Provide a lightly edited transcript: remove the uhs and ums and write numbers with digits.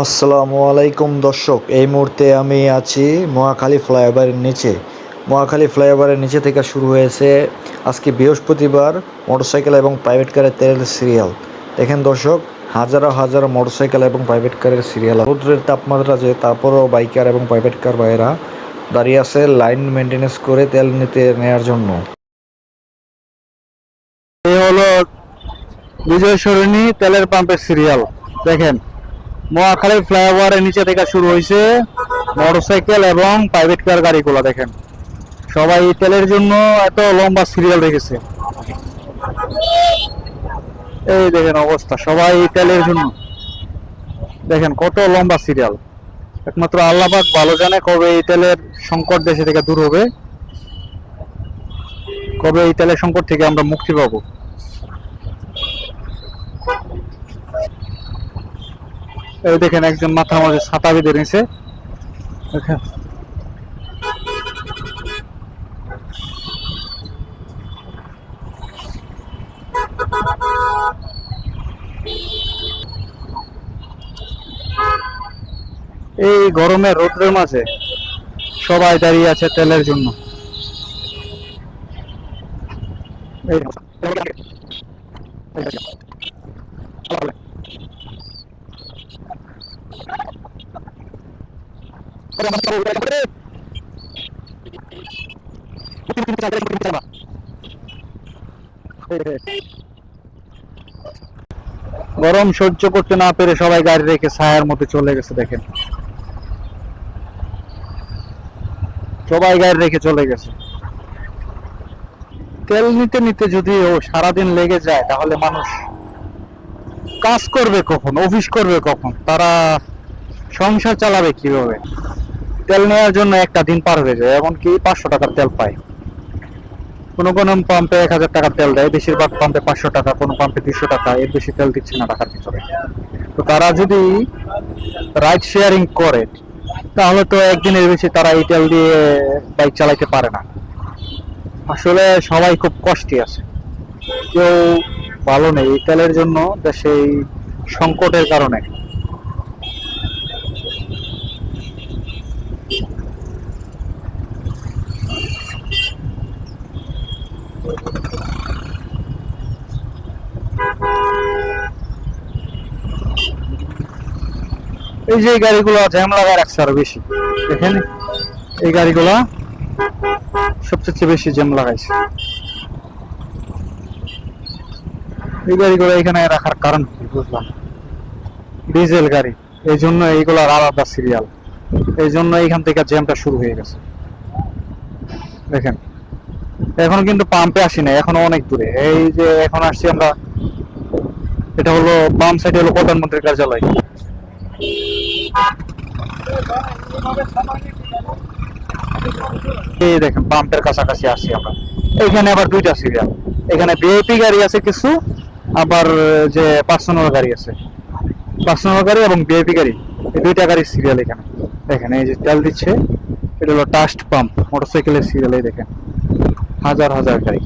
আসসালামু আলাইকুম দর্শক, এই মুহূর্তে আমি আছি মহাখালী ফ্লাইওভারের নিচে। মহাখালী ফ্লাইওভারের নিচে থেকে শুরু হয়েছে আজকে বৃহস্পতিবার মোটরসাইকেল এবং প্রাইভেট কারের তেলের সিরিয়াল। দেখেন দর্শক, হাজারো হাজারো মোটরসাইকেল এবং প্রাইভেট কারের সিরিয়াল। রৌদ্রের তাপমাত্রা যে, তারপরেও বাইকার এবং প্রাইভেট কার ভাইয়েরা দাঁড়িয়ে আছে লাইন মেনটেন্যান্স করে তেল নেওয়ার জন্য। এই হলো বিজয় সরণি তেলের পাম্পের সিরিয়াল। দেখেন, মহাখালী ফ্লাইওভারের নিচে থেকে শুরু হয়েছে মোটরসাইকেল এবং প্রাইভেট কার গাড়িগুলো। দেখেন, সবাই তেলের জন্য এত লম্বা সিরিয়াল রেখেছে। এই দেখেন অবস্থা, সবাই তেলের জন্য। দেখেন কত লম্বা সিরিয়াল। একমাত্র আল্লাহ পাক ভালো জানে কবে এই তেলের সংকট দেশে থেকে দূর হবে, কবে এই তেলের সংকট থেকে আমরা মুক্তি পাবো। এই দেখেন, একজন মাথার মাঝে ছাতা বেঁধে নিয়েছে। দেখেন, এই গরমের রোদ্রের মাঝে সবাই দাঁড়িয়ে আছে তেলের জন্য। এই গরম সহ্য করতে না পেরে সবাই গাড়ি রেখে ছায়ার মধ্যে চলে গেছে। দেখেন, সবাই গাড়ি রেখে চলে গেছে। তেল নিতে নিতে যদি সারাদিন লেগে যায়, তাহলে মানুষ কাজ করবে কখন, অফিস করবে কখন, তারা সংসার চালাবে কিভাবে? তেল নেওয়ার জন্য একটা দিন পার হয়ে যায়। এমনকি 500 টাকার তেল পায়, কোনো কোনো পাম্পে 1000 টাকার তেল দেয়, বেশিরভাগ পাম্পে 500 টাকা, কোনো পাম্পে 200 টাকা, এর বেশি তেল দিচ্ছে না টাকার ভিতরে। তো তারা যদি রাইড শেয়ারিং করে, তাহলে তো একদিনের বেশি তারা এই তেল দিয়ে বাইক চালাইতে পারে না। আসলে সবাই খুব কষ্টে আছে, কেউ ভালো নেই এই তেলের জন্য। দেশে এই সংকটের কারণে এই যে গাড়িগুলো জ্যাম লাগায় রাখছে আরো বেশি। দেখেন, এই গাড়িগুলা সবচেয়ে বেশি জ্যাম লাগাইছে। এই গাড়িগুলো এখানে রাখার কারণ কি বুঝলাম, ডিজেল গাড়ি, এই জন্য এইগুলার আলাদা সিরিয়াল, এই জন্য এইখান থেকে জ্যামটা শুরু হয়ে গেছে। দেখেন, এখনো কিন্তু পাম্পে আসি না, এখনো অনেক দূরে। এই যে এখন আসছি আমরা, এটা হলো বাম সাইডে হলো প্রধানমন্ত্রীর কার্যালয়। এই দেখেন, পাম্পের কাছাকাছি আসছি আমরা। এখানে আবার দুইটা সিরিয়াল, এখানে ভিআইপি গাড়ি আছে কিছু, আবার যে পার্সোনাল গাড়ি আছে, পার্সোনাল গাড়ি এবং ভিআইপি গাড়ি, এই দুইটা গাড়ির সিরিয়াল এখানে। দেখেন, এই যে তেল দিচ্ছে, এটা হলো টাস্ট পাম্প মোটরসাইকেলের সিরিয়াল। এই দেখেন, হাজার হাজার গাড়ি।